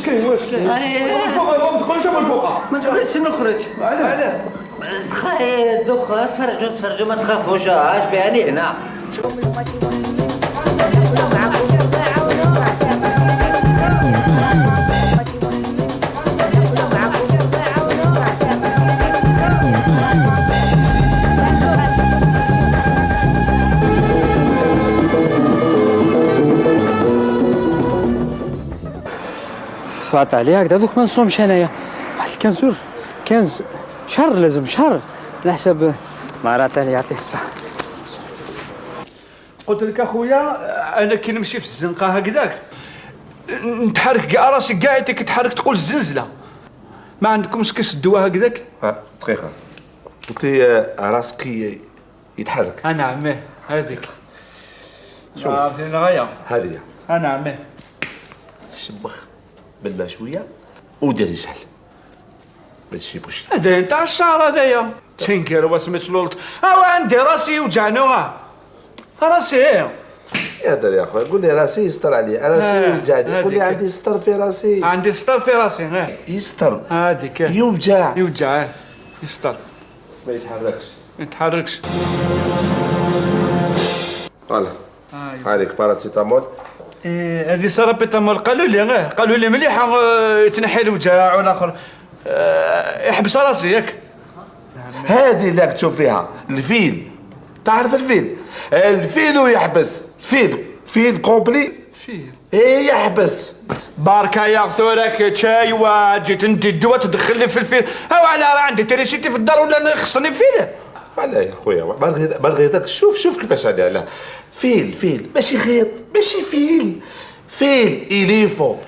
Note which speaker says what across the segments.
Speaker 1: كاين واش كاين؟ الفوق ما تدخلش من الفوق.
Speaker 2: ما تبغيش نخرج.
Speaker 1: علاه؟
Speaker 2: خير دوخ تفرجوا ما تخافوش اش باني هنا.
Speaker 3: فات عليك دوك ما نصومش انايا. كان شهر لازم شهر على حساب مرات ثاني يعطيه الصحة.
Speaker 1: قلت لك اخويا انا كي نمشي في الزنقه هكذاك نتحرك كاع راسي كاع كتحرك تقول الزنزله. ما عندكمش كتشدوها هكذاك؟
Speaker 4: دقيقة قلت لي راسك يتحرك.
Speaker 1: انا عماه هذيك.
Speaker 4: شوف
Speaker 1: عرفتيني غايه
Speaker 4: هذه
Speaker 1: انا عماه.
Speaker 4: شبخ بالماء شوية ودير الجهل ما تشيبوش.
Speaker 1: هذا نتاع الشعر هذايا تنكر واسميت لولط. عندي راسي يوجعني راسي
Speaker 4: يا دار يا خويا قول لي راسي يستر علي راسي يوجعني. قول لي عندي ستر في راسي.
Speaker 1: عندي ستر في راسي
Speaker 4: يستر
Speaker 1: هذيك
Speaker 4: يوجع
Speaker 1: يستر
Speaker 4: ما يتحركش.
Speaker 1: ما يتحركش.
Speaker 4: فوالا هذيك باراسيتامول.
Speaker 1: هذه سرابيتامول قالوا لي مليحه تنحي الوجع والاخر يحبس راسي ياك.
Speaker 4: هذه ذاك تشوف فيها الفيل. تعرف الفيل ويحبس فيل كومبلي ايه يحبس.
Speaker 1: باركا يا ثورك شاي وجيت ندي الدواء تدخل لي في الفيل. هاو على راه عندي تريسيتي في الدار ولا خصني فيل.
Speaker 4: لا يا خويا ما رغيتك. شوف كيفاش انا. لا فيل ماشي خيط ماشي فيل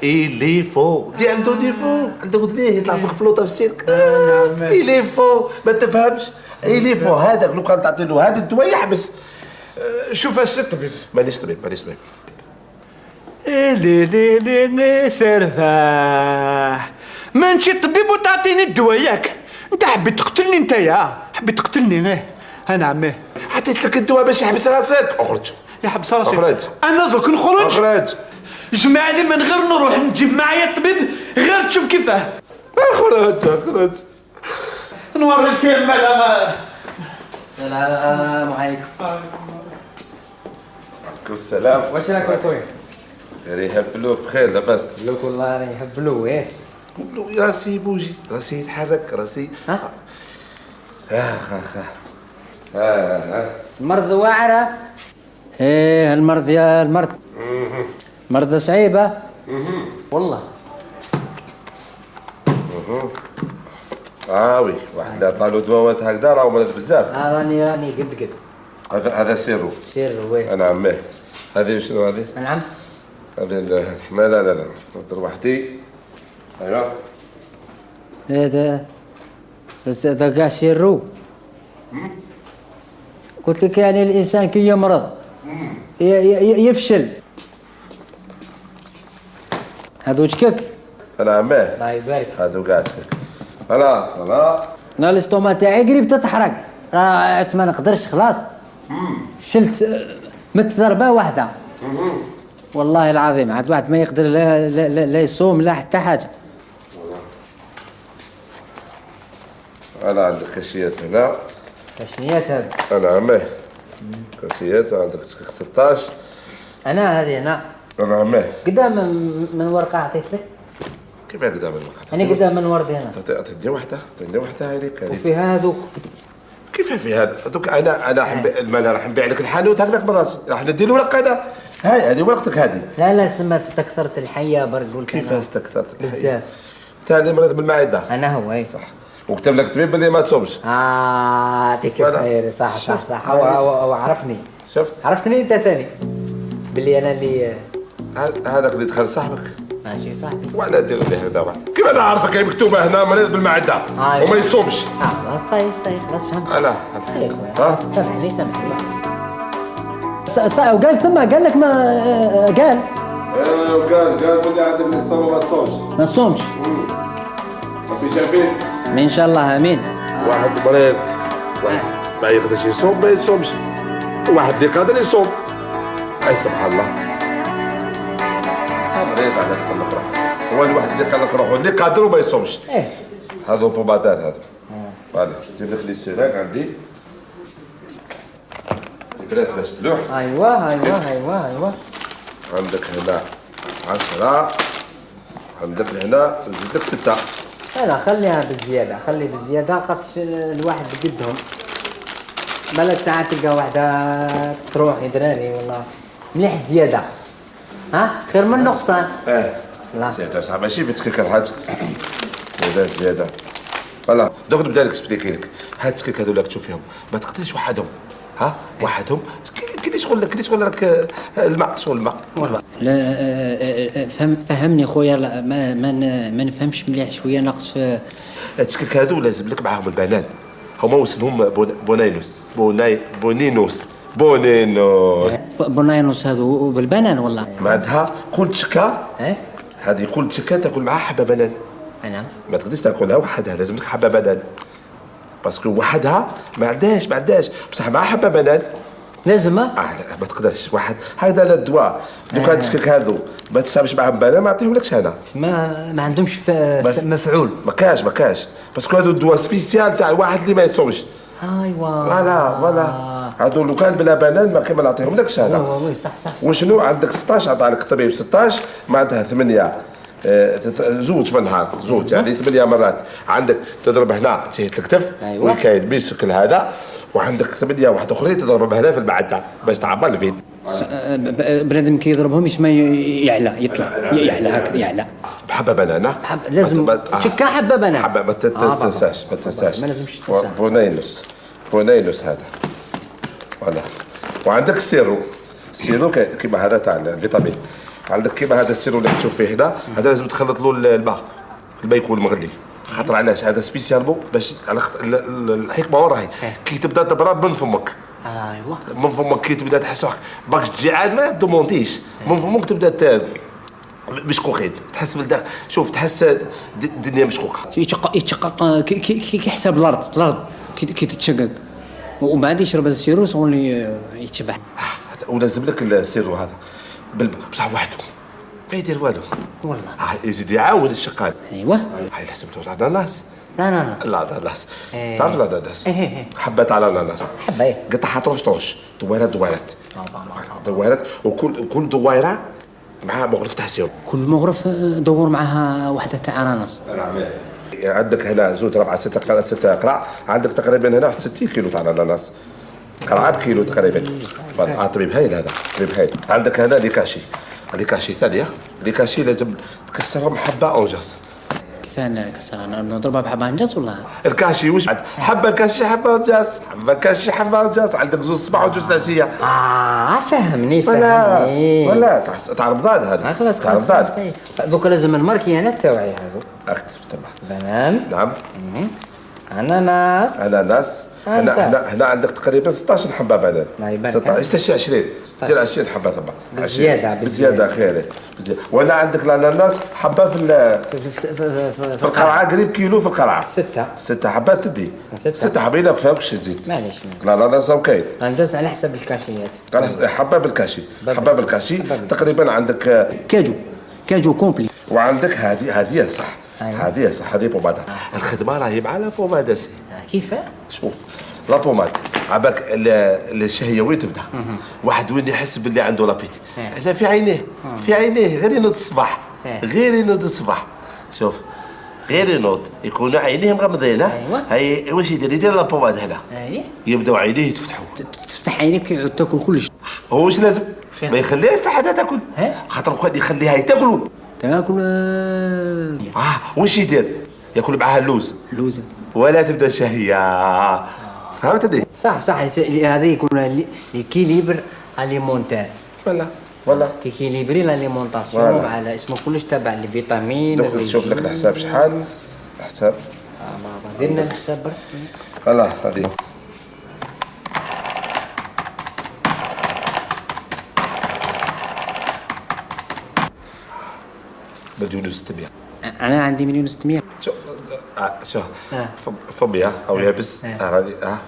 Speaker 4: إليفو دي عنده ديفو عنده قديه يطلع فيك فلوطه في السيرك. إليفو ما تفهمش. إليفو هذاك لو كان تعطي له هذا الدواء يحبس.
Speaker 1: شوف السي الطبيب.
Speaker 4: مانيش طبيب.
Speaker 1: لي ثرفاح ما انتي طبيب وتعطيني الدواء ياك. انت حبيت تقتلني انت حبيت تقتلني انا عماه.
Speaker 4: عطيت لك الدواء باش يحبس راسك. اخرج
Speaker 1: يحبس راسك.
Speaker 4: اخرج.
Speaker 1: انا دوك نخرج.
Speaker 4: اخرج.
Speaker 1: جمع لي من غير نروح نجيب معايا الطبيب غير تشوف كيفاه.
Speaker 4: اخرج.
Speaker 1: نوري الكلمه.
Speaker 2: السلام عليكم.
Speaker 4: السلام.
Speaker 2: واش راك خويا؟
Speaker 4: يهبلوك بخير لاباس؟
Speaker 2: لوك والله راني يهبلو
Speaker 4: راسي بوجي راسي يتحرك راسي.
Speaker 2: المرض واعره. ايه المرض يا المرض. مرض صعيبه والله.
Speaker 4: وي واحد عطالو دواوات هكذا راهو مرض بزاف.
Speaker 2: راني قد
Speaker 4: هذا سيرو.
Speaker 2: وين
Speaker 4: انا عماه. هذه شنو هذه؟
Speaker 2: نعم
Speaker 4: هذه لا نضرب وحدي. ايوا
Speaker 2: هذا كاع سيرو. قلت لك يعني الانسان كي يمرض يفشل. هذو شكك.
Speaker 4: انا عماه.
Speaker 2: الله يبارك.
Speaker 4: هذو كاع شكك. لا
Speaker 2: انا الاستوما تاعي قريب تتحرق. راه ما نقدرش خلاص. فشلت مت ضربه واحده. والله العظيم عاد واحد ما يقدر لا يصوم لا حتى حاجه.
Speaker 4: انا عندك كشيات هنا.
Speaker 2: كشنيات هذا؟
Speaker 4: انا عماه. كشيات عندك 16.
Speaker 2: انا هذه هنا.
Speaker 4: انا عماه.
Speaker 2: قدام من ورقه عطيت لك.
Speaker 4: كيف قدام الوقت؟
Speaker 2: انا قدام من ورد هنا.
Speaker 4: تعطيني واحده هذيك.
Speaker 2: وفيها هذوك.
Speaker 4: كيف في هذا؟ دوك انا راح نبيع لك الحانوت هكذاك براسي. راح ندير له ورقه انا. هذه ورقتك هذه.
Speaker 2: لا سمعت استكثرت الحيه برك قلت.
Speaker 4: كيف استكثرت الحيه؟
Speaker 2: بزاف.
Speaker 4: انت اللي مريض بالمعده.
Speaker 2: انا هو اي
Speaker 4: صح. وكتب لك طبيب اللي ما تصومش.
Speaker 2: يعطيك الخير. صح وعرفني.
Speaker 4: شفت؟
Speaker 2: عرفتني انت ثاني باللي انا اللي
Speaker 4: هذاك اللي دخل صاحبك.
Speaker 2: ماشي صاحبي.
Speaker 4: وانا ندير له دواء. كيف انا عارفك هي مكتوبه هنا مريض بالمعده وما يصومش.
Speaker 2: خلاص صحيح خلاص فهمت.
Speaker 4: انا
Speaker 2: سامحني وقال ثم قال لك ما قال.
Speaker 4: قال بلي عندك الاستوما ما تصومش.
Speaker 2: ما تصومش.
Speaker 4: صافي شافين.
Speaker 2: ان شاء الله امين.
Speaker 4: واحد مريض واحد ما يقدرش يصوم ما يصومش. واحد اللي قادر يصوم. اي سبحان الله. مريض على تقلق روحك. هو الواحد اللي قال لك روحوا اللي قادر وما يصومش. هذو بومادات هذو. فوالا جيب لك لي سيراك عندي. البنات باش تلوح.
Speaker 2: ايوه.
Speaker 4: عندك هنا 10. عندك هنا نزيد لك 6.
Speaker 2: لا خليها بالزيادة، خلي بالزيادة خاطر الواحد بقدهم. بالك ساعات تلقى واحدة تروح يدراني والله مليح زيادة. ها خير من نقصان. لا
Speaker 4: زيادة بصح ماشي في تكيك الحاج. زيادة. فوالا دوك نبدا لك اكسبليكي لك. هاد التكيك هذو راك تشوف فيهم ما تقدرش وحدهم. وحدهم كي شغل لك الماء شغل الماء.
Speaker 2: لا فهمني خويا. ما نفهمش مليح شويه ناقص في
Speaker 4: التكيك هذو لازم لك معاهم البنان. هما واسمهم
Speaker 2: بوناينوس هذو بالبنان والله.
Speaker 4: معناتها كل تشكه هذه كل تشكه تاكل معها حبه بنان.
Speaker 2: نعم
Speaker 4: ما تقدرش تاكلها وحدها لازم لك حبه بنان باسكو وحدها ما عندهاش بصح مع حبه بنان
Speaker 2: لازم.
Speaker 4: لا ما تقدرش واحد هذا لا الدواء. دوكا التشكك هذو ما تسامش معاهم بنان ما نعطيهملكش انا.
Speaker 2: ما عندهمش مفعول.
Speaker 4: ما كاش باسكو هذو الدواء سبيسيال تاع الواحد اللي ما يصومش.
Speaker 2: ايوا
Speaker 4: فوالا هذو لو كان بلا بنان ما نعطيهملكش انا.
Speaker 2: وي صح.
Speaker 4: وشنو عندك 16 عطى لك الطبيب 16 معناتها 8 زوج في النهار زوج يعني 8 مرات. عندك تضرب هنا جهه الكتف والكاين بالشكل هذا وعندك 8 واحد اخرين تضربهم هنا في المعده باش تعبر الفيد.
Speaker 2: بنادم كي يضربهم يسمى يعلى يطلع يعلى هكذا يعلى
Speaker 4: بحبه بنانه
Speaker 2: لازم تشكا حبه بنانه.
Speaker 4: حبه ما تنساش
Speaker 2: ما لازمش تنسى.
Speaker 4: بوناينوس هذا فوالا. وعندك السيرو كيما هذا تاع الفيتامين. عندك كيما هذا السيرو اللي تشوف فيه هنا هذا لازم تخلط له الماء يكون مغلي. خاطر علاش هذا سبيسيالمون باش الحكمه وين راهي كي تبدا تبرد من فمك. من فمك كي تبدا تحس روحك باكش جيعان ما دومونديش من فمك تبدا مشقوقين تحس بالداخل. شوف تحس الدنيا مشقوقه
Speaker 2: يتشقق كي حساب الارض كي تتشقق ومن بعد يشرب السيرو صوني يتشبح.
Speaker 4: ولازم لك السيرو هذا بصح وحده ما يدير والو
Speaker 2: والله.
Speaker 4: يزيد يعاود الشقال.
Speaker 2: ايوه
Speaker 4: هاي حسبته الاناناس.
Speaker 2: لا
Speaker 4: الاناناس تعرف الاناناس حبات على الاناناس
Speaker 2: حبه
Speaker 4: قطعها طروش دويرات وكل دويره معها مغرف تحسيهم.
Speaker 2: كل مغرف دور معها وحده تاع اناناس.
Speaker 4: عندك هنا زوج 4 6 قرع. عندك تقريبا هنا 60 كيلو تاع الاناناس قرعه بكيلو تقريبا. طبيب هايل هذا طبيب هايل. عندك هنا ليكاشي ثانيه. ليكاشي لازم تكسرهم حبه اونجاس.
Speaker 2: كيف نكسرها نضربها بحبه انجاس ولا
Speaker 4: الكاشي واش حبه كاشي حبه انجاس حبه كاشي حبه انجاس. عندك زوج الصباح وزوج العشيه.
Speaker 2: فهمني
Speaker 4: ولا تاع رمضان هذا
Speaker 2: خلاص
Speaker 4: تاع رمضان.
Speaker 2: دوك لازم الماركيانات تاعي هذو
Speaker 4: اكتب تبع
Speaker 2: بنان.
Speaker 4: نعم
Speaker 2: اناناس
Speaker 4: هنا عندك تقريبا 16 حبه بنان. 16 20 دير 20 حبه ثم بزياده خير بزياده. وهنا عندك الاناناس حبه في القرعه قريب كيلو في القرعه. 6 حبات تدي 6 حبه لا فيهمش زيت.
Speaker 2: معليش
Speaker 4: الاناناس اوكي.
Speaker 2: ندوز على حسب الكاشيات.
Speaker 4: حبه بالكاشي تقريبا عندك
Speaker 2: كاجو كومبلي.
Speaker 4: وعندك هذه صح. هذه صح هذه بوماده. الخدمه راهي مع لا بوماده سي.
Speaker 2: كيف
Speaker 4: شوف لا بوماد عباك الشهيه وين تبدا. واحد وين يحس باللي عنده لابيتي لا في عينيه غير ينوض الصباح شوف غير ينوض يكونوا عينيه مغمضين. هاي واش يدير لا بوماد هنا يبداو عينيه يتفتحوا.
Speaker 2: تفتح عينيك يعود تاكل كلش.
Speaker 4: هو واش لازم ما يخليهاش حتى تاكل خاطر وقت يخليها تاكل واش يدير ياكل معاها اللوز ولا تبدا الشهيه. فهمت دي
Speaker 2: صح هذا يكون ليكيليبر اليمونتير.
Speaker 4: ولا
Speaker 2: تيكيليبري لاليمونطاسيون على اسمه كلش تبع الفيتامين.
Speaker 4: دوك نشوف لك الحساب شحال الحساب.
Speaker 2: درنا الحساب برك.
Speaker 4: فوالا هذه مليون و600.
Speaker 2: انا عندي 1,600,000.
Speaker 4: شوف فمي او يابس هذه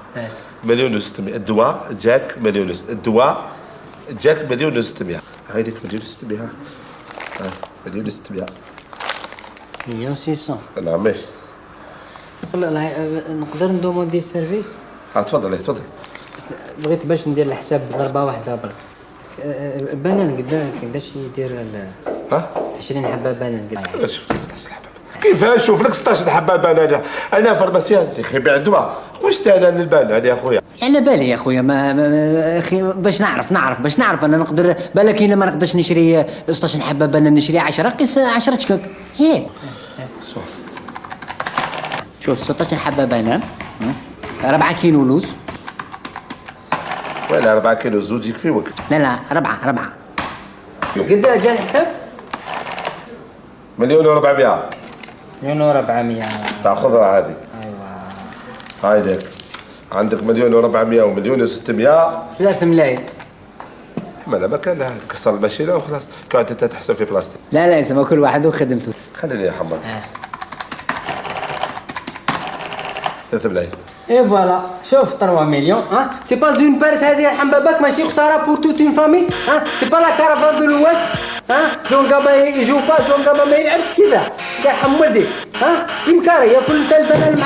Speaker 4: 1,600,000. الدواء جاك 1,600,000. الدواء جاك 1,600,000. هايديك 1,600,000. 1,600,000
Speaker 2: مليون 600.
Speaker 4: نعم ماشي.
Speaker 2: نقدر ندوموندي السيرفيس؟
Speaker 4: تفضل تفضل.
Speaker 2: بغيت باش ندير الحساب ضربه واحده برك. بنان قداش يدير
Speaker 4: ها
Speaker 2: 20 حبه بنان قداش؟
Speaker 4: شوف 16 حبه كيفاش شوف لك 16 حبه بنان. انا فارماسيان كيبيع الدواء واش انا للبنان يا خويا.
Speaker 2: على بالي يا خويا ما اخي باش نعرف انا نقدر بالك الا ما نقدرش نشري 16 حبه بنان نشري 10 قيس 10 شكك هي. شوف 16 حبه بنان 4 كيلو لوز.
Speaker 4: ولا 4 كيلو زوج يكفيوك.
Speaker 2: لا 4 قد جا الحساب؟
Speaker 4: 1,400,000.
Speaker 2: 1,400,000
Speaker 4: تاع خضره هذه.
Speaker 2: ايوا
Speaker 4: هايداك عندك 1,400,000 و1,600,000.
Speaker 2: 3 ملايين.
Speaker 4: ما كان لها كسر الماشينه وخلاص قاعد انت تحسب في بلاصتك.
Speaker 2: لا اسمع كل واحد وخدمته.
Speaker 4: خليني يا حمد. 3 ملايين.
Speaker 2: اي فوالا شوف 3 مليون سي با زون بارت هذه الحنبابك ماشي خساره بور توت اون فامي سي با لا كارافان دو لواست جون كابا يجو با جون كابا ما يلعبش كذا كاع حمودي تيم كاري ياكل انت البنان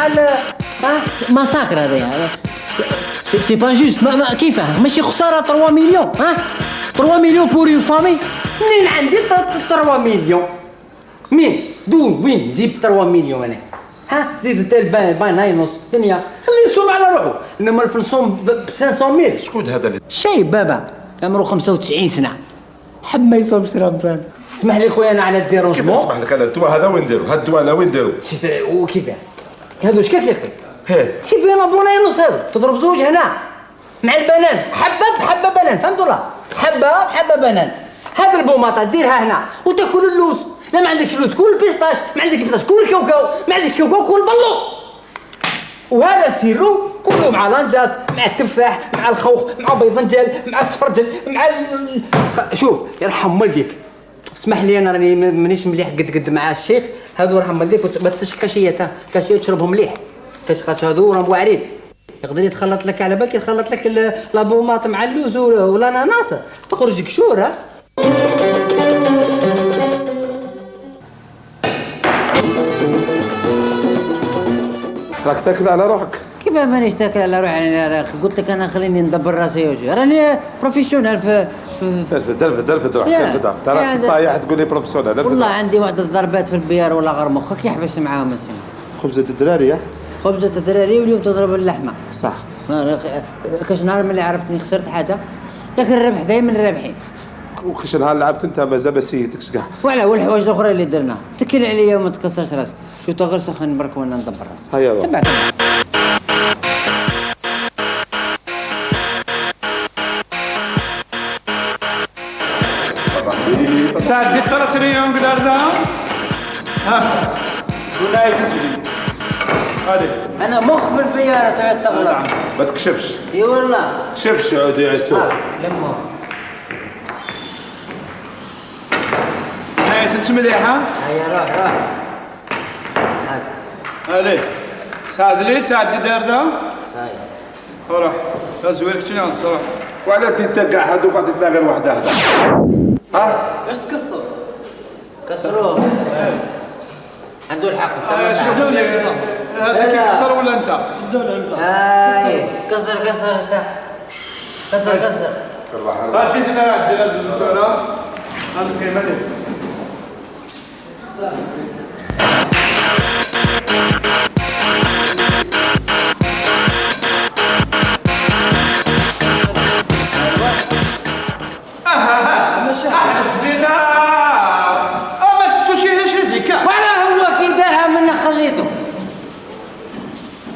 Speaker 2: مع ماساكر هذا سي با جوست ما كيفاه ماشي خساره 3 مليون 3 مليون بور اون فامي منين عندي 3 مليون مين وين نجيب 3 مليون انا زيد انت البان هاي نص الدنيا خليه يصوم على روحه انما الفلسون ب 500,000
Speaker 4: شكون هذا اللي
Speaker 2: شايب بابا عمره 95 سنه حب ما يصومش رمضان. اسمح لي خويا انا على الديرونجمون.
Speaker 4: اسمح لك انا الدواء هذا وين نديرو؟ هاد الدواء انا وين نديرو؟
Speaker 2: وكيفاه؟ هادو شكاك يا اخي؟
Speaker 4: هيه
Speaker 2: سي بين ابوناي نص هادو تضرب زوج هنا مع البنان حبه بحبه بنان فهمتوا لا؟ حبه بحبه بنان هاد البوماطه ديرها هنا وتاكل اللوز. لا ما عندكش لوز كل بيستاش ما عندك بيستاش كل كاوكاو ما عندك كاوكاو كل بلوط. وهذا سيرو كله مع لانجاس مع التفاح مع الخوخ مع بيضنجل مع السفرجل مع شوف يرحم والديك اسمح لي انا راني مانيش مليح قد مع الشيخ هذو يرحم والديك ما تنساش الكاشيات الكاشيات تشربهم مليح كاش هذو راهم واعرين يقدر يتخلط لك على بالك يخلط لك لابوماط مع اللوز والاناناس تخرج قشور
Speaker 4: راك تاكل على روحك.
Speaker 2: كيف مانيش تاكل على روحي يعني قلت لك انا خليني ندبر راسي وجهي راني بروفيسيونال في
Speaker 4: درفد روحك تراك طايح تقول لي بروفيسيونال.
Speaker 2: والله عندي واحد الضربات في البيار ولا غير مخك يحبس معاهم السنة.
Speaker 4: خبزة الدراري
Speaker 2: خبزة الدراري واليوم تضرب اللحمة
Speaker 4: صح.
Speaker 2: كاش نهار ملي عرفتني خسرت حاجة لكن الربح دايما رابحين.
Speaker 4: وكاش نهار لعبت انت مازال ما سيتكش كاع.
Speaker 2: ولا والحوايج الاخرى اللي درنا تكل عليا وما تكسرش راسك شو غير سخن برك وانا ندبر راسي.
Speaker 4: هيا
Speaker 2: تبعك
Speaker 1: ساعد الطرف تريونغل هذا ولا يتسلي هذه
Speaker 2: انا مخ في البيارة تعود تغلط.
Speaker 4: ما تكشفش.
Speaker 2: اي والله
Speaker 4: تكشفش عود يعسو.
Speaker 2: لمه
Speaker 1: هاي تنت مليحة.
Speaker 2: هيا روح هات
Speaker 1: هذه ساعد لي ساعد دار ذا
Speaker 2: صاير
Speaker 1: روح زويرك شنو صح
Speaker 4: وعلى تتقع هذو قاعد تتناقل وحده هذا.
Speaker 2: باش تكسر كسروه عنده الحق
Speaker 1: شدوا لي هذا كيكسر ولا انت؟
Speaker 2: كسر انت كسر
Speaker 1: هات جيتنا دير الدكتورة هذا الكلمة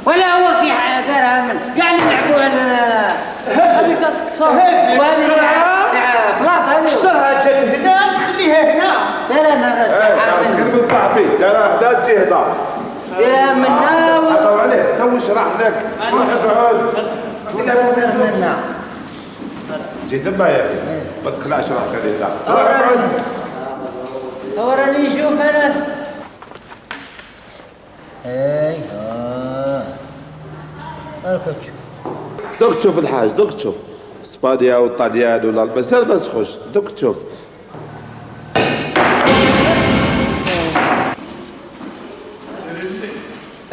Speaker 2: ولا هو كي دارها من قاعد نلعبوا على
Speaker 5: هذيك تكسر
Speaker 2: وهذه بلاط هذه
Speaker 1: كسرها جد هنا تخليها هنا.
Speaker 2: لا
Speaker 4: كلمة صاحبي دارها هنا تجي هنا.
Speaker 2: ديرها منا
Speaker 4: حطوا عليه تو شرح لك روح اقعد.
Speaker 2: منا
Speaker 4: جي ثم يا اخي ما تخلعش روحك هنا. روح اقعد.
Speaker 2: وراني نشوف انا اي راك تشوف
Speaker 4: دوك تشوف الحاج دوك تشوف اسبانيا والطليان ولا مازال ما تخش دوك تشوف.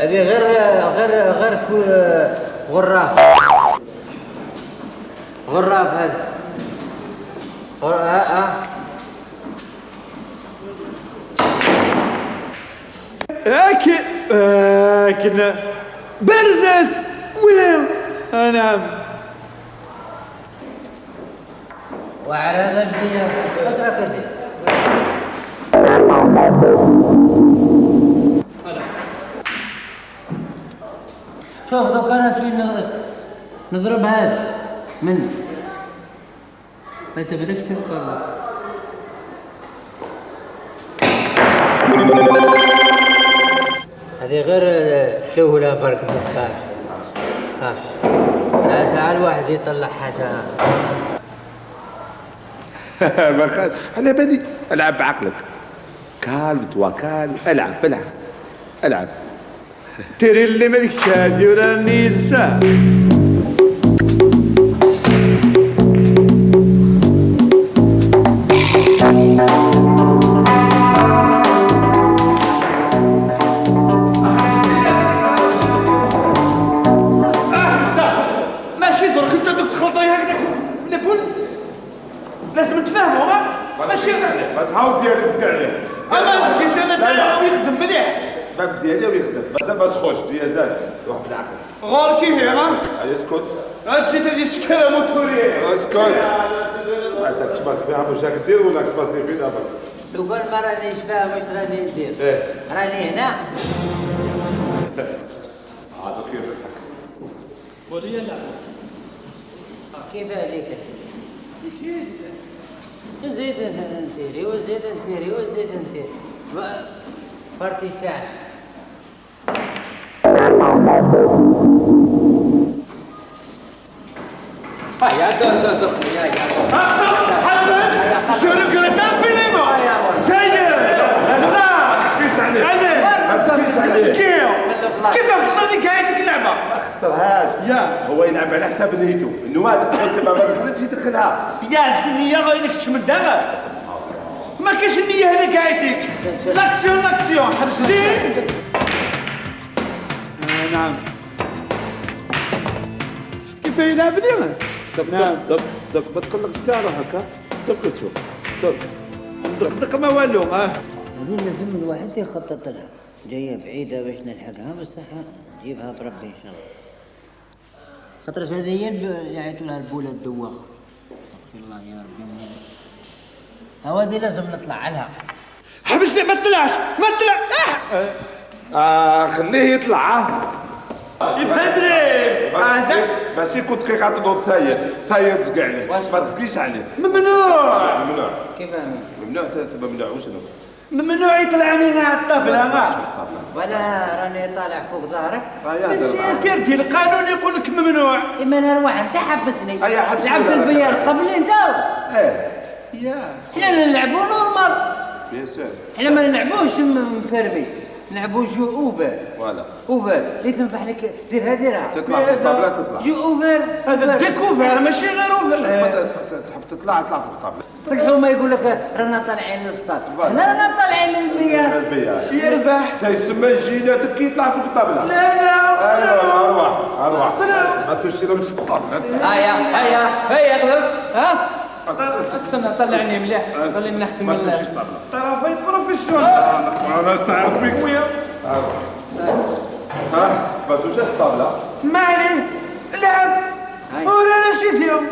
Speaker 2: هذه غير غراف هذا
Speaker 1: لكن برزس وين انا
Speaker 2: وعرض البيئة بس ركضي شوف لو كان كي نضرب هذا من ما انت بدكش تذكر الله هذه غير لولا برك ما تخافش ساعة الواحد يطلع حاجة
Speaker 4: ما خاف على بالي. العب بعقلك. كالم توا كالم. العب.
Speaker 1: تري اللي مالك شادي وراني نساه. ماشي درك انت دوك تخلطي هكذاك في البول لازم نتفاهموا ماشي
Speaker 4: ما تعاود ديالك زكا عليه.
Speaker 1: انا زكيش انا تاعي ويخدم مليح.
Speaker 4: الباب ديالي ويخدم مازال ما سخوش ديازال. روح بالعقل.
Speaker 1: غور كيفي
Speaker 4: اسكت.
Speaker 1: جيت هذه الشكاله موتوريه.
Speaker 4: اسكت. سمعتك شباك فيها واش راك دير ولا راك تباصي فينا برك.
Speaker 2: لو قال ما رانيش فاهم واش راني ندير. راني هنا.
Speaker 4: عاد كيف تضحك.
Speaker 5: ولي لا
Speaker 2: كيف عليك؟ زيد انتيري وزيد انتيري بارتي تاعنا. هيا دخل يا
Speaker 1: حبس شنو كنت فيلم سيد كيف خسرني قاعدك اللعبه؟
Speaker 4: ما خسرهاش. هو يلعب على حساب نيته. النواه تدخل تبع ما دخلتش يدخلها.
Speaker 1: يا النية غيرك تشمل دابا ما كاينش النية هنا قاعدك. لاكسيون حبس دين. نعم كيف يلعبني؟
Speaker 4: دق ما تقلقش كاع هكا. دق تشوف.
Speaker 1: دق ما والو.
Speaker 2: هذه لازم الواحد يخطط لها. جاية بعيدة باش نلحقها بس نجيبها بربي إن شاء الله. خاطر هذه هي اللي يعيطوا لها البولة الدواخة. اغفر الله يا ربي. هذه لازم نطلع عليها.
Speaker 1: حبسني ما تطلعش
Speaker 4: خليه يطلع.
Speaker 1: يفهمني
Speaker 4: ماشي كنت كي قاعد ثاير تزقع عليه. ما تزقيش عليه.
Speaker 1: ممنوع.
Speaker 2: كيف
Speaker 4: ممنوع تبقى ممنوع. وشنو؟
Speaker 1: ممنوع يطلعني على الطابلة.
Speaker 2: ولا راني طالع فوق ظهرك.
Speaker 1: كيرتي القانون يقول لك ممنوع.
Speaker 2: اما نروح انت حبسني.
Speaker 4: حبسني.
Speaker 2: لعبت البيار قبل انت. احنا نلعبوا نورمال.
Speaker 4: بيان سور.
Speaker 2: احنا ما نلعبوش مفربي. نلعبوا جو اوفر.
Speaker 4: فوالا.
Speaker 2: اوفر اللي تنفع لك ديرها
Speaker 4: تطلع في الطابلة تطلع.
Speaker 2: جو اوفر.
Speaker 1: هذا ديكوفر ماشي غير اوفر.
Speaker 4: تحب تطلع في الطابلة.
Speaker 2: في الحومه يقول لك رانا طالعين للسطاد. احنا رانا طالعين للبيار.
Speaker 1: يربح.
Speaker 4: يسمى جيناتك كي يطلع فوق الطابلة.
Speaker 1: لا
Speaker 4: أروح ما توشي لهم الطابلة.
Speaker 2: هيا اغلب. استنى طلعني مليح. خليني نحكي
Speaker 4: ما
Speaker 2: من
Speaker 4: توشيش طابلة.
Speaker 1: طرفي بروفيسيونيل.
Speaker 4: أنا استعرض بك ويا. ما توشيش الطابلة.
Speaker 1: ما عليه لعب ورانا شي فيهم.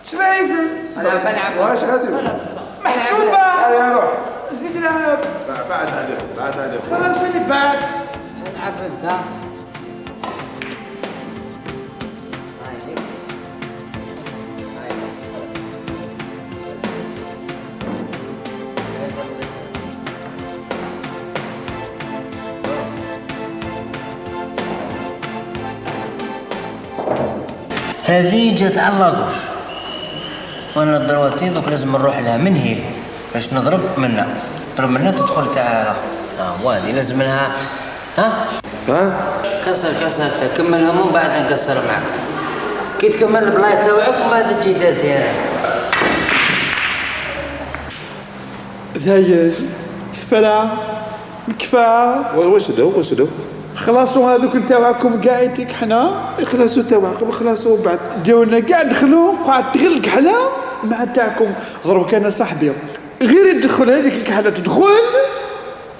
Speaker 1: سبعيثن.
Speaker 2: انا بلعب.
Speaker 4: واش غادي؟
Speaker 1: محسوبة.
Speaker 4: هيا روح.
Speaker 1: زيد لعب.
Speaker 4: بعد عليهم.
Speaker 1: خلاص اللي بعد.
Speaker 2: العب انت. هذه جات على لاطوش وانا درواتي دوك لازم نروح لها من هي باش نضرب منها تدخل تاع الاخر. وهذه لازم لها. كسر كملها من بعد نكسر معك. كي تكمل البلايص تاوعك ومن بعد تجي دارتي انا.
Speaker 1: ذاير فلا كفا.
Speaker 4: وشنو
Speaker 1: خلاصوا هذوك نتاعكم قاعدين حنا خلاصوا تاعكم خلاصوا بعد ديونا كاع دخلوا قاعد تغل كحله مع تاعكم ضربك انا صاحبي غير يدخل هذيك الكحله تدخل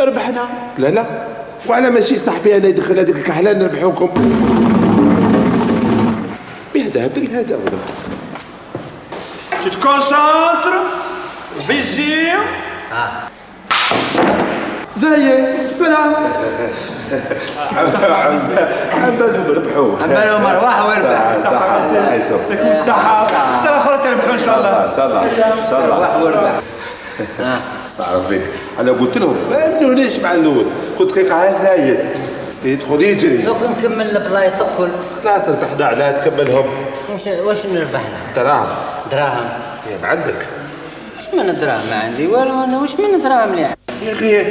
Speaker 1: ربحنا.
Speaker 4: لا وعلى ماشي صاحبي انا يدخل هذيك الكحله نربحوكم بهذا بالهذا ولا
Speaker 1: تتكونسونتر فيزيون ذايا فرا
Speaker 4: عمالو نربحوه
Speaker 2: عمالو مروح ويربح.
Speaker 1: لكم الصحة حتى الآخر تربحوا إن شاء الله.
Speaker 4: ان شاء الله ان شاء الله
Speaker 2: مروح ويربح.
Speaker 4: استعرف بك انا قلت لهم ما نوليش مع الاول خذ دقيقه هذايا يدخل يجري
Speaker 2: دوك نكمل البلاي تدخل
Speaker 4: خلاص ربحنا على تكملهم
Speaker 2: واش نربحنا؟
Speaker 4: دراهم
Speaker 2: دراهم.
Speaker 4: يا عندك
Speaker 2: واش من دراهم ما عندي والو انا واش من دراهم اللي عندي؟
Speaker 4: يا اخي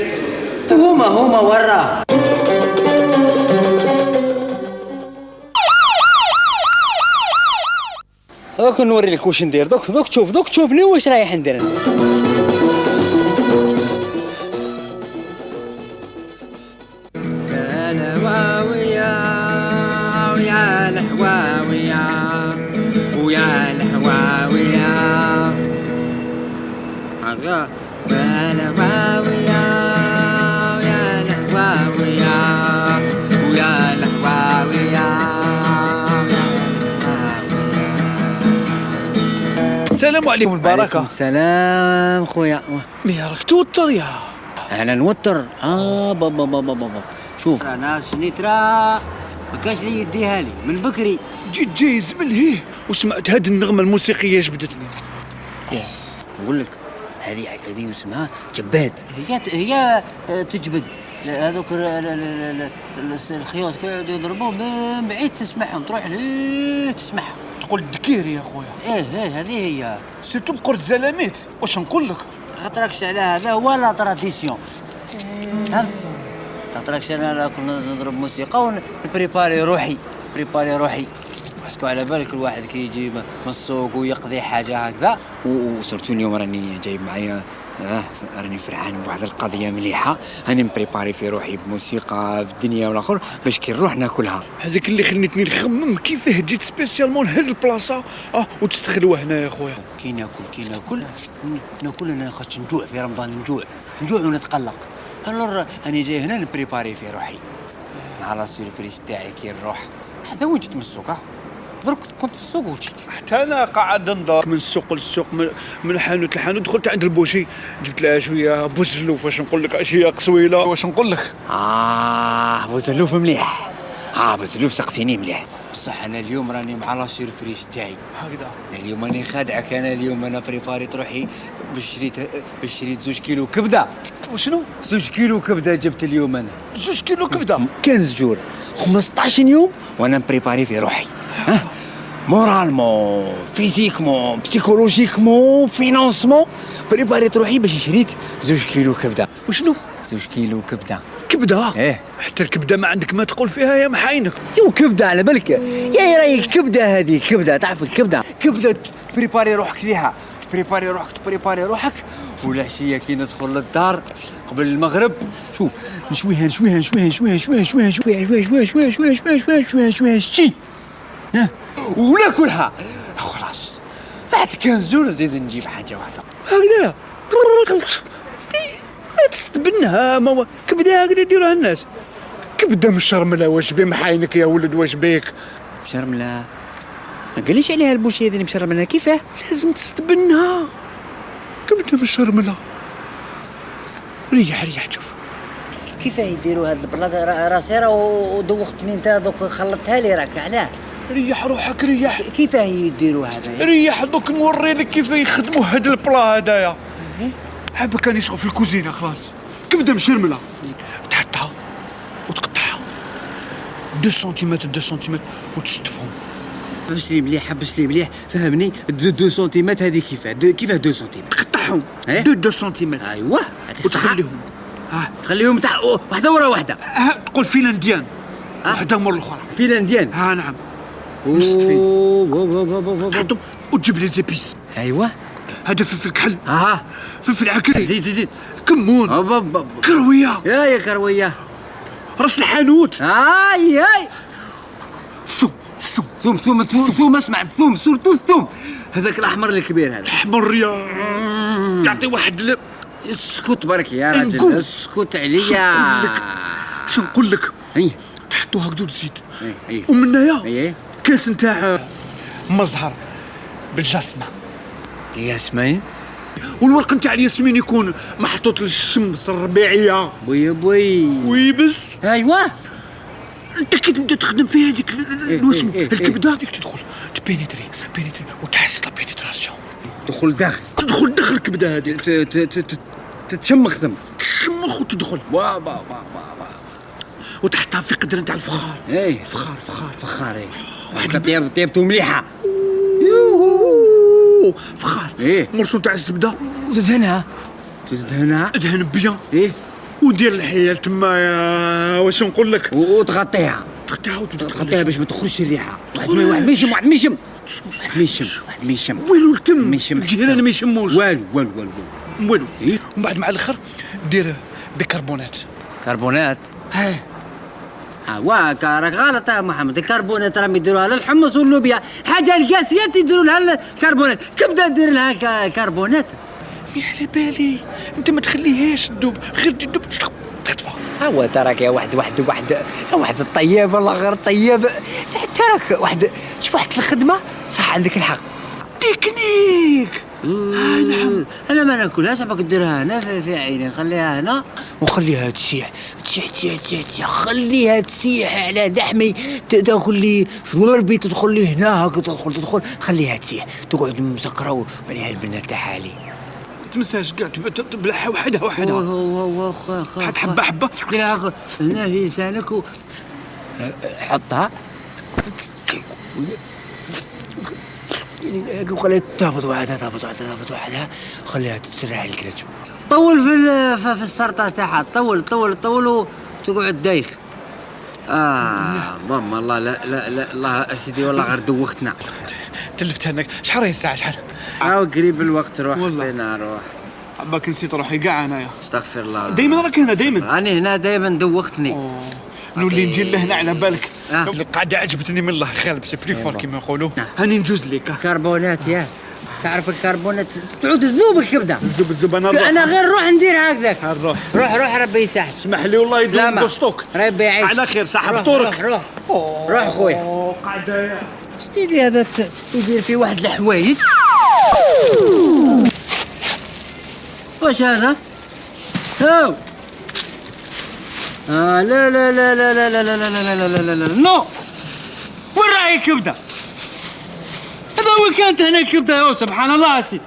Speaker 2: هما وراه.
Speaker 3: دوك نوري لك واش ندير دوك تشوفني واش رايح ندير انا. يا الهواوية ويا الهواوية ويا الهواوية يا الهواوية ويا الهواوية ويا الهواوية.
Speaker 1: السلام عليكم البركة.
Speaker 3: السلام خويا.
Speaker 1: مي راك توتر يا
Speaker 3: انا نوتر بابا شوف انا شنيترا ما كانش لي يديها لي من بكري.
Speaker 1: جيت جايز من هيه وسمعت هذه النغمة الموسيقية جبدتني.
Speaker 3: نقول لك هذه اسمها جباد. هي تجبد هذوك الخيوط كانوا يضربوا من بعيد تسمعهم تروح ليه تسمعها
Speaker 1: تقول الدكيري يا خويا.
Speaker 3: ايه هذه هي
Speaker 1: سيرتو بقرد زلاميت واش نقول لك.
Speaker 3: خاطركش على هذا هو لا تراديسيون فهمت. خاطركش انا كنا نضرب موسيقى ونبريباري روحي باسكو على بالك الواحد كي يجي من السوق ويقضي حاجه هكذا وصرتو اليوم راني جايب معايا راني فرحان بواحد القضيه مليحه راني مبريباري في روحي بموسيقى في الدنيا والاخر باش كي نروح ناكلها.
Speaker 1: هذاك اللي خليتني نخمم كيفاه جيت سبيسيالمون لهاد البلاصه وتستخدموا هنا يا خويا.
Speaker 3: كي ناكل انا خاطش نجوع في رمضان نجوع ونتقلق. الور راني جاي هنا نبريباري في روحي مع لا سيربريز تاعي كي نروح. هذا وين جيت من السوق درك كنت في السوق وجيت
Speaker 1: حتى انا قاعد ندور من السوق للسوق من الحانوت للحانوت دخلت عند البوشي جبت لها شويه بوزلوف واش نقول لك اشياء قصويله واش نقول لك.
Speaker 3: بوزلوف مليح. بوزلوف سقسيني مليح بصح انا اليوم راني مع لا سيربريز تاعي
Speaker 1: هكذا.
Speaker 3: اليوم راني خادعك اليوم انا بريباريت روحي باش شريت 2 كيلو كبده.
Speaker 1: وشنو
Speaker 3: 2 كيلو كبده جبت اليوم انا
Speaker 1: 2 كيلو كبده
Speaker 3: 15 جور 15 يوم وانا مبريباري في روحي مورالمون فيزيكمون بسيكولوجيكمون فينانسمون بريباريت روحي باش شريت 2 كيلو كبده.
Speaker 1: وشنو
Speaker 3: 2 كيلو كبده
Speaker 1: كبده حتى الكبده ما عندك ما تقول فيها يا محاينك.
Speaker 3: يو كبده على بالك يا راهي الكبده هذه كبده تعرف الكبده تبريباري روحك ليها تبريباري روحك والعشيه كي ندخل للدار قبل المغرب شوف نشويها شي وناكلها خلاص بعد 15 جور نزيد نجيب حاجه واحده
Speaker 1: هكذا ما تستبنها ما كبده هكذا يديروها الناس. كبده مشرمله واش بي محاينك يا ولد واش بيك
Speaker 3: مشرمله ما قاليش عليها البوشيه هذه مشرمله كيفاه
Speaker 1: لازم تستبنها كبده مشرمله. ريح شوف
Speaker 3: كيفاه يديروا هاد البلاطه راسيره ودوختني انت دوك خلطتها لي راك علاه.
Speaker 1: ريح روحك ريح
Speaker 3: كيفاه يديروا هذا
Speaker 1: ريح دوك نوري لك كيف يخدموا هاد البلا هدايا. حاب كان يشغل في الكوزينه خلاص كبده مشرمله تحطها وتقطعها 2 سنتيمتر وتستفهم.
Speaker 3: حبس لي مليح فهمني 2 سنتيمتر هذه كيفاه 2 سنتيمتر
Speaker 1: تقطعهم 2 سنتيمتر
Speaker 3: ايوا
Speaker 1: وتخليهم
Speaker 3: تخليهم تاع واحده ورا واحده
Speaker 1: تقول فنلنديان واحده مور الاخرى
Speaker 3: فنلنديان
Speaker 1: نعم مستفين تحطهم وتجيب لي زيبيس.
Speaker 3: ايوا
Speaker 1: هذا فلفل كحل فلفل عكري
Speaker 3: زيد
Speaker 1: كمون كرويه
Speaker 3: يا كرويه
Speaker 1: راس الحانوت.
Speaker 3: اي ثوم اسمع الثوم سورتو الثوم هذاك الاحمر الكبير هذا
Speaker 1: احمر يا يعطي واحد
Speaker 3: اسكت برك يا راجل اسكت عليا.
Speaker 1: شو نقول لك
Speaker 3: اي
Speaker 1: تحطوا هكذا تزيد
Speaker 3: اي
Speaker 1: ومنايا كاس نتاع مزهر بالجسمه
Speaker 3: ياسمين
Speaker 1: والورق نتاع الياسمين يكون محطوط للشمس الربيعيه
Speaker 3: بوي
Speaker 1: ويبس.
Speaker 3: ايوا
Speaker 1: انت كي تبدا تخدم في هذيك الوسم الكبده هذيك تدخل تبينيتري وتحس لا بينيتراسيون تدخل داخل الكبده هذيك
Speaker 3: تتشمخ ثم
Speaker 1: تشمخ وتدخل وتحطها في قدر نتاع الفخار.
Speaker 3: ايه فخار واحد طيبته مليحه
Speaker 1: فخار
Speaker 3: ايه
Speaker 1: مرسوم تاع الزبده
Speaker 3: وتدهنها
Speaker 1: ادهن بيان
Speaker 3: ايه
Speaker 1: ودير الحيل تما واش نقول لك
Speaker 3: وتغطيها
Speaker 1: وتغطيها
Speaker 3: باش ما تخرجش الريحه. واحد ما يشم
Speaker 1: ويلو التم
Speaker 3: ما يشم
Speaker 1: الجيران ما يشموش
Speaker 3: والو
Speaker 1: ومن بعد مع الاخر دير بيكربونات.
Speaker 3: كربونات
Speaker 1: هاي
Speaker 3: راك غلط يا محمد. الكربونات راهم يديروها للحمص واللوبيا، حاجه القاسيات يديروا لها الكربونات. كبدا دير لها كربونات
Speaker 1: يا على بالي انت ما تخليهاش تدوب، غير تدوب تخطفها.
Speaker 3: هو تراك يا واحد الطياب والله غير طياب. تراك شوف واحد الخدمه صح عندك الحق
Speaker 1: تكنيك.
Speaker 3: نعم انا ما ناكلهاش. عفاك ديرها هنا في عيني، خليها هنا وخليها تسيح. خليها تسيح على لحمي. تاكل لي شربي تدخل لي هنا هكا تدخل خليها تسيح تقعد مسكره وعليها البنه تاعها لي.
Speaker 1: تمساش كاع تبلعها وحدها تحط حبه
Speaker 3: ديرها هنا في لسانك حطها خليها تهبط وحدها خليها تتسرع الكراتشو. طول في السرطه تاعها. طول وتقعد دايخ. ماما الله لا الله سيدي والله غير دوختنا.
Speaker 1: تلفتها هناك. شحال راهي الساعه شحال؟
Speaker 3: قريب الوقت. روح
Speaker 1: والله.
Speaker 3: فينا روح.
Speaker 1: عباك نسيت روحي كاع انايا.
Speaker 3: استغفر الله.
Speaker 1: دايما راك هنا دايما.
Speaker 3: انا هنا دايما دوختني.
Speaker 1: نولي نجي لهنا على بالك. القعده عجبتني من الله خالب سي بري فور كيما يقولوا. هاني نجوز لك
Speaker 3: كربونات يا تعرف الكربونات تعود تذوب الكبده.
Speaker 1: تذوب
Speaker 3: انا غير نروح ندير هكذاك. روح ربي يساعدك.
Speaker 1: اسمح لي والله يدوم بوستوك.
Speaker 3: ربي يعيش
Speaker 1: على خير صاحب فطورك.
Speaker 3: روح خويا.
Speaker 1: قعده
Speaker 3: ستيدي هذا يدير فيه واحد الحوايج. واش هذا؟ هاو لا لا لا لا لا لا لا لا لا لا لا لا نو. وين راهي الكبده؟ هذا وين كانت هنا الكبده يا سبحان الله يا سيدي.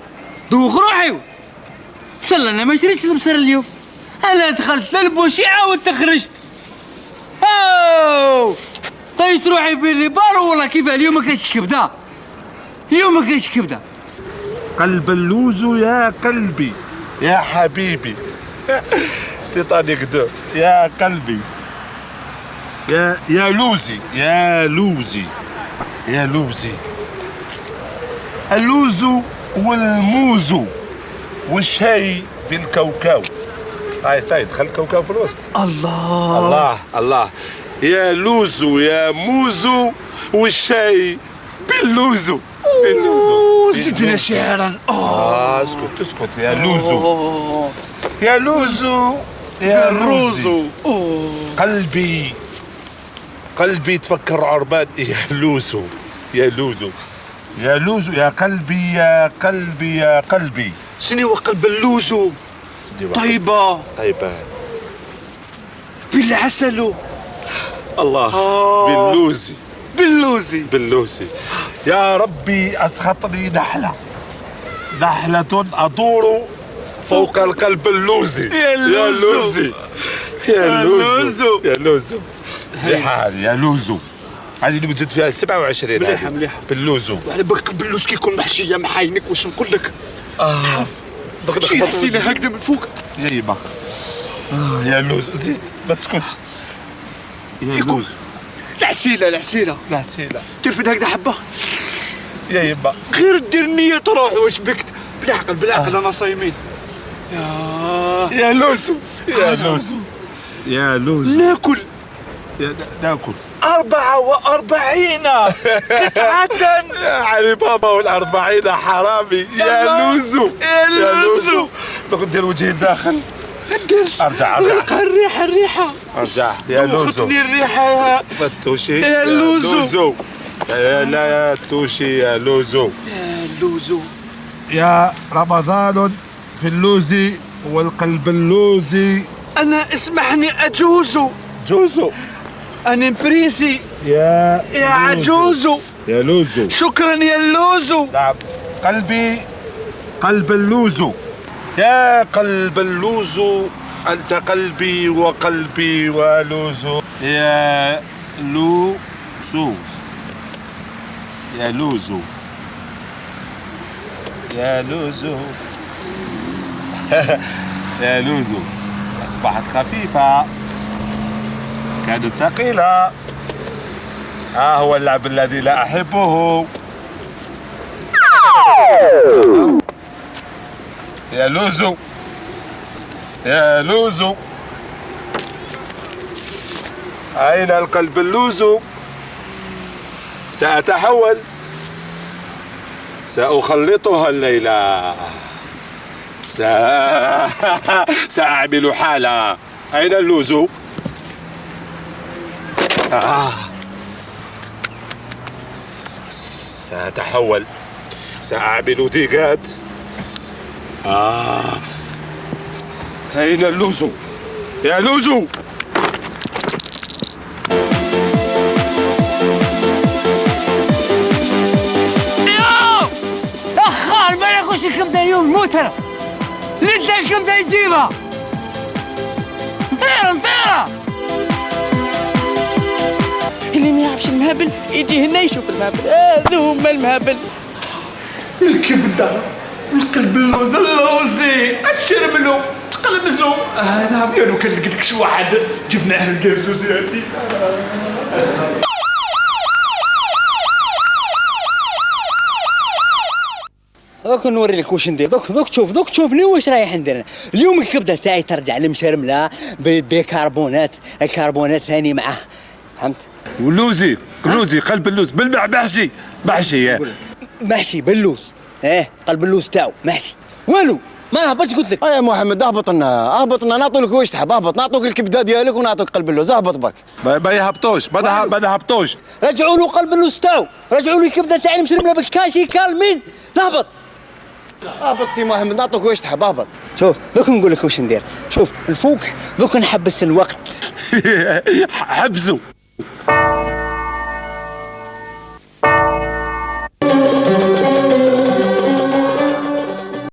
Speaker 3: دوخ روحي. بسلا انا ما شريتش البصر اليوم. انا دخلت للبوشيعه وانت خرجت. هاو طيش روحي في اللي بارو والله. كيف اليوم ما كاينش كبده؟
Speaker 4: قلب اللوز يا قلبي يا حبيبي. تيتانيك دو يا قلبي يا لوزي اللوز والموز والشاي في الكاوكاو. هاي سايد خل الكاوكاو في الوسط. الله يا لوز يا موز والشاي باللوزو.
Speaker 1: زدنا شعرا.
Speaker 4: اسكت يا لوزو يا روزو. قلبي تفكر عربان. يا لوزو يا قلبي.
Speaker 1: شنو هو قلب اللوزو؟ طيبه بالعسل.
Speaker 4: الله باللوزي. يا ربي أسخطني نحلة أدور فوق القلب اللوزي. يا لوزو يا لوزو. هذه نوجد فيها 27
Speaker 1: مليحة
Speaker 4: باللوزو.
Speaker 1: وعلى بالك قلب اللوز كيكون محشيه محاينك واش نقول لك. شي حسينا هكذا من فوق.
Speaker 4: يا يا لوز زيد ما تسكتش. يا لوز
Speaker 1: العسيله تعرف هكذا حبه
Speaker 4: يا يبا.
Speaker 1: غير دير نية تروح. واش بكت بالعقل انا صايمين.
Speaker 4: يا لوزو ناكل ناكل
Speaker 1: 44 قطعة.
Speaker 4: يا علي بابا وال40 حرامي يا لوزو
Speaker 1: يا لوزو.
Speaker 4: دوك ندير وجهي الداخل.
Speaker 1: قرش
Speaker 4: ارجع
Speaker 1: غلقها الريحة
Speaker 4: ارجع يا لوزو.
Speaker 1: خذني الريحة
Speaker 4: ما توشيش
Speaker 1: يا لوزو.
Speaker 4: لا توشي يا لوزو.
Speaker 1: يا لوزو.
Speaker 4: يا رمضان في اللوز والقلب اللوزي.
Speaker 1: أنا اسمحني أجوزو.
Speaker 4: جوزو
Speaker 1: أنا بريسي
Speaker 4: يا
Speaker 1: عجوزو.
Speaker 4: يا لوزو.
Speaker 1: شكرا يا اللوزو.
Speaker 4: نعم قلبي قلب اللوزو. يا قلب اللوزو أنت قلبي وقلبي ولوزو. يا لوزو يا لوزو يا لوزو يا لوزو. أصبحت خفيفة كانت ثقيلة. ها هو اللعب الذي لا أحبه. يا لوزو يا لوزو أين القلب اللوزو؟ سأتحول سأخلطها الليلة. سأعمل حالة. أين اللوزو؟ سأتحول سأعمل ديجات. أين اللوزو؟ يا لوزو.
Speaker 3: اخر ما يخش الكبده اليوم موت انا. لد الكبده يجيبها. نطيره
Speaker 5: اللي ما يعرفش المهبل يجي هنا يشوف المهبل. هذو هما المهبل.
Speaker 1: الكبدة القلب اللوزي تشرملو تقلبزو. نعم يا لو كان لقيتك شي واحد جبناه الكازوز هادي.
Speaker 3: دوك نوري لك واش ندير. دوك تشوفني واش رايح ندير. اليوم الكبده تاعي ترجع لمشرمله بكربونات. الكربونات ثاني معاه فهمت.
Speaker 4: ولوزي قلب اللوز بالماء محشي
Speaker 3: محشي باللوز. قلب اللوز تاعو محشي والو ما نهبطش قلت لك.
Speaker 6: يا محمد اهبط لنا نعطوا لك واش تحب. اهبط نعطوك الكبده ديالك ونعطوك قلب اللوز. اهبط برك.
Speaker 4: ما يهبطوش ما نهبطوش.
Speaker 3: رجعوا له قلب اللوز تاعو. رجعوا لي الكبده تاعي مشرمله بالكاشي كالمين. نهبط.
Speaker 6: اهبط سي محمد نعطوك واش تحب. اهبط.
Speaker 3: شوف دوك نقول لك واش ندير. شوف الفوق دوك نحبس الوقت.
Speaker 4: حبسوا